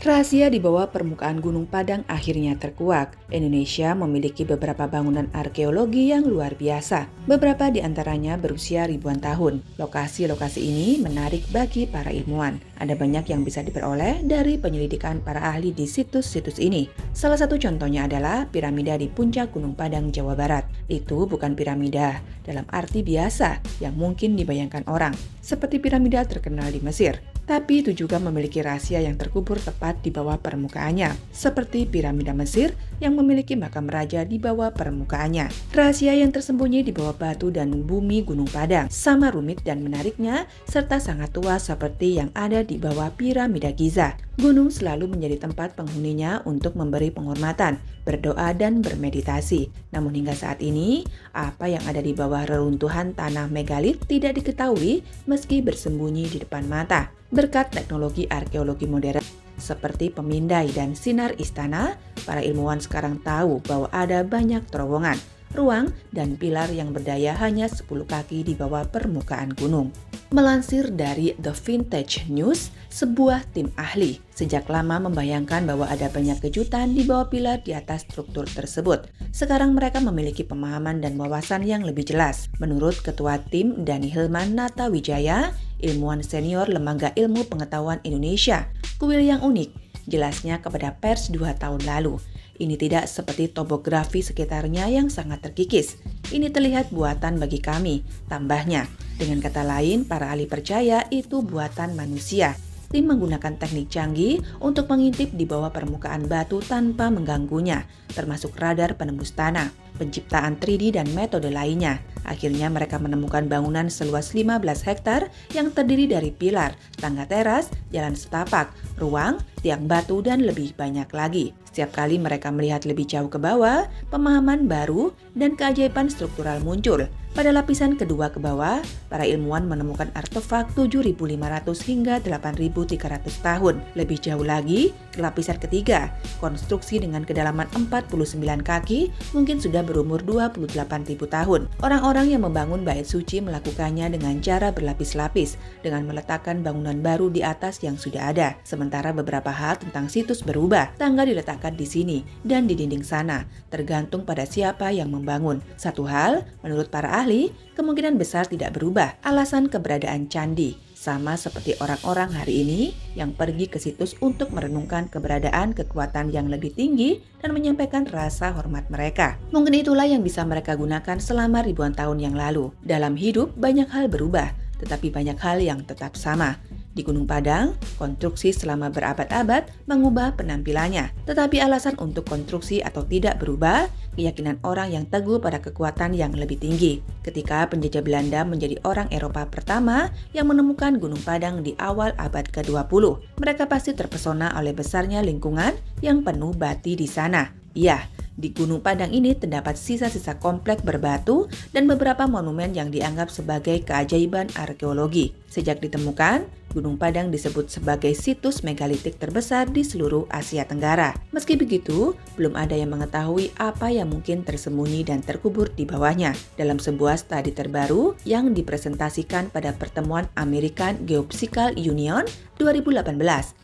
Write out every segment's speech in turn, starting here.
Rahasia di bawah permukaan Gunung Padang akhirnya terkuak. Indonesia memiliki beberapa bangunan arkeologi yang luar biasa. Beberapa di antaranya berusia ribuan tahun. Lokasi-lokasi ini menarik bagi para ilmuwan. Ada banyak yang bisa diperoleh dari penyelidikan para ahli di situs-situs ini. Salah satu contohnya adalah piramida di puncak Gunung Padang, Jawa Barat. Itu bukan piramida dalam arti biasa yang mungkin dibayangkan orang, seperti piramida terkenal di Mesir. Tapi itu juga memiliki rahasia yang terkubur tepat di bawah permukaannya, seperti piramida Mesir yang memiliki makam raja di bawah permukaannya. Rahasia yang tersembunyi di bawah batu dan bumi Gunung Padang sama rumit dan menariknya, serta sangat tua seperti yang ada di bawah piramida Giza. Gunung selalu menjadi tempat penghuninya untuk memberi penghormatan, berdoa, dan bermeditasi. Namun hingga saat ini, apa yang ada di bawah reruntuhan tanah megalit tidak diketahui meski bersembunyi di depan mata. Berkat teknologi arkeologi modern seperti pemindai dan sinar istana, para ilmuwan sekarang tahu bahwa ada banyak terowongan, ruang, dan pilar yang berdaya hanya 10 kaki di bawah permukaan gunung. Melansir dari The Vintage News, sebuah tim ahli sejak lama membayangkan bahwa ada banyak kejutan di bawah pilar di atas struktur tersebut. Sekarang mereka memiliki pemahaman dan wawasan yang lebih jelas. Menurut Ketua Tim Dani Hilman Natawijaya, ilmuwan senior Lembaga Ilmu Pengetahuan Indonesia, kuil yang unik, jelasnya kepada pers 2 tahun lalu. Ini tidak seperti topografi sekitarnya yang sangat terkikis. Ini terlihat buatan bagi kami, tambahnya. Dengan kata lain, para ahli percaya itu buatan manusia. Tim menggunakan teknik canggih untuk mengintip di bawah permukaan batu tanpa mengganggunya, termasuk radar penembus tanah, penciptaan 3D, dan metode lainnya. Akhirnya mereka menemukan bangunan seluas 15 hektar yang terdiri dari pilar, tangga teras, jalan setapak, ruang, tiang batu, dan lebih banyak lagi. Setiap kali mereka melihat lebih jauh ke bawah, pemahaman baru dan keajaiban struktural muncul. Pada lapisan kedua ke bawah, para ilmuwan menemukan artefak 7.500 hingga 8.300 tahun. Lebih jauh lagi, ke lapisan ketiga, konstruksi dengan kedalaman 49 kaki mungkin sudah berumur 28.000 tahun. Orang-orang yang membangun bait suci melakukannya dengan cara berlapis-lapis, dengan meletakkan bangunan baru di atas yang sudah ada. Sementara beberapa hal tentang situs berubah, tangga diletakkan di sini dan di dinding sana, tergantung pada siapa yang membangun. Satu hal, menurut para ahli, kemungkinan besar tidak berubah, alasan keberadaan candi. Sama seperti orang-orang hari ini yang pergi ke situs untuk merenungkan keberadaan kekuatan yang lebih tinggi dan menyampaikan rasa hormat mereka. Mungkin itulah yang bisa mereka gunakan selama ribuan tahun yang lalu. Dalam hidup banyak hal berubah, tetapi banyak hal yang tetap sama. Di Gunung Padang, konstruksi selama berabad-abad mengubah penampilannya. Tetapi alasan untuk konstruksi atau tidak berubah, keyakinan orang yang teguh pada kekuatan yang lebih tinggi. Ketika penjajah Belanda menjadi orang Eropa pertama yang menemukan Gunung Padang di awal abad ke-20, mereka pasti terpesona oleh besarnya lingkungan yang penuh bati di sana. Iya, di Gunung Padang ini terdapat sisa-sisa kompleks berbatu dan beberapa monumen yang dianggap sebagai keajaiban arkeologi. Sejak ditemukan, Gunung Padang disebut sebagai situs megalitik terbesar di seluruh Asia Tenggara. Meski begitu, belum ada yang mengetahui apa yang mungkin tersembunyi dan terkubur di bawahnya. Dalam sebuah studi terbaru yang dipresentasikan pada pertemuan American Geophysical Union 2018,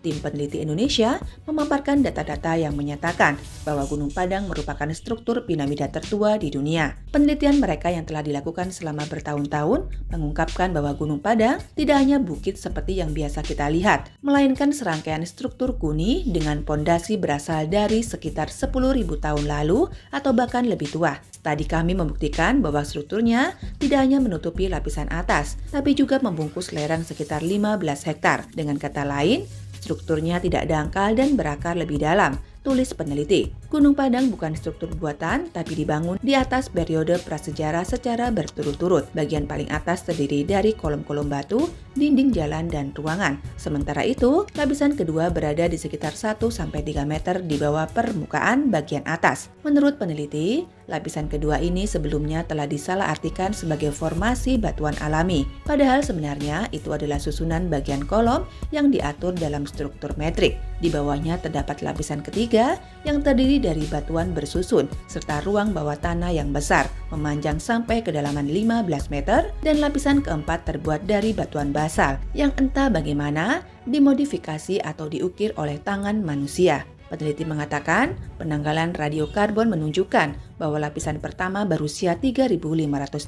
tim peneliti Indonesia memaparkan data-data yang menyatakan bahwa Gunung Padang merupakan struktur piramida tertua di dunia. Penelitian mereka yang telah dilakukan selama bertahun-tahun mengungkapkan bahwa Gunung Padang tidak hanya bukit seperti yang biasa kita lihat, melainkan serangkaian struktur kuning dengan pondasi berasal dari sekitar 10.000 tahun lalu atau bahkan lebih tua. Studi kami membuktikan bahwa strukturnya tidak hanya menutupi lapisan atas, tapi juga membungkus lereng sekitar 15 hektar. Dengan kata lain, strukturnya tidak dangkal dan berakar lebih dalam, tulis peneliti. Gunung Padang bukan struktur buatan, tapi dibangun di atas periode prasejarah secara berturut-turut. Bagian paling atas terdiri dari kolom-kolom batu, dinding jalan, dan ruangan. Sementara itu, lapisan kedua berada di sekitar 1-3 meter di bawah permukaan bagian atas. Menurut peneliti, lapisan kedua ini sebelumnya telah disalahartikan sebagai formasi batuan alami. Padahal sebenarnya itu adalah susunan bagian kolom yang diatur dalam struktur metrik. Di bawahnya terdapat lapisan ketiga yang terdiri dari batuan bersusun, serta ruang bawah tanah yang besar, memanjang sampai kedalaman 15 meter, dan lapisan keempat terbuat dari batuan basal, yang entah bagaimana dimodifikasi atau diukir oleh tangan manusia. Peneliti mengatakan, penanggalan radiokarbon menunjukkan bahwa lapisan pertama berusia 3.500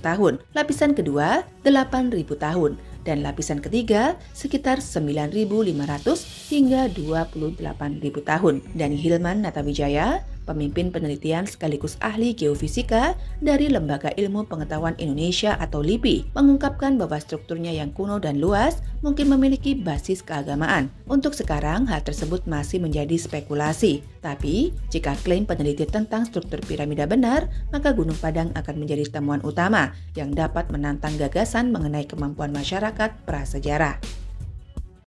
tahun, lapisan kedua 8.000 tahun, dan lapisan ketiga sekitar 9.500 hingga 28.000 tahun. Dani Hilman Natawijaya, pemimpin penelitian sekaligus ahli geofisika dari Lembaga Ilmu Pengetahuan Indonesia atau LIPI, mengungkapkan bahwa strukturnya yang kuno dan luas mungkin memiliki basis keagamaan. Untuk sekarang, hal tersebut masih menjadi spekulasi. Tapi, jika klaim peneliti tentang struktur piramida benar, maka Gunung Padang akan menjadi temuan utama yang dapat menantang gagasan mengenai kemampuan masyarakat prasejarah.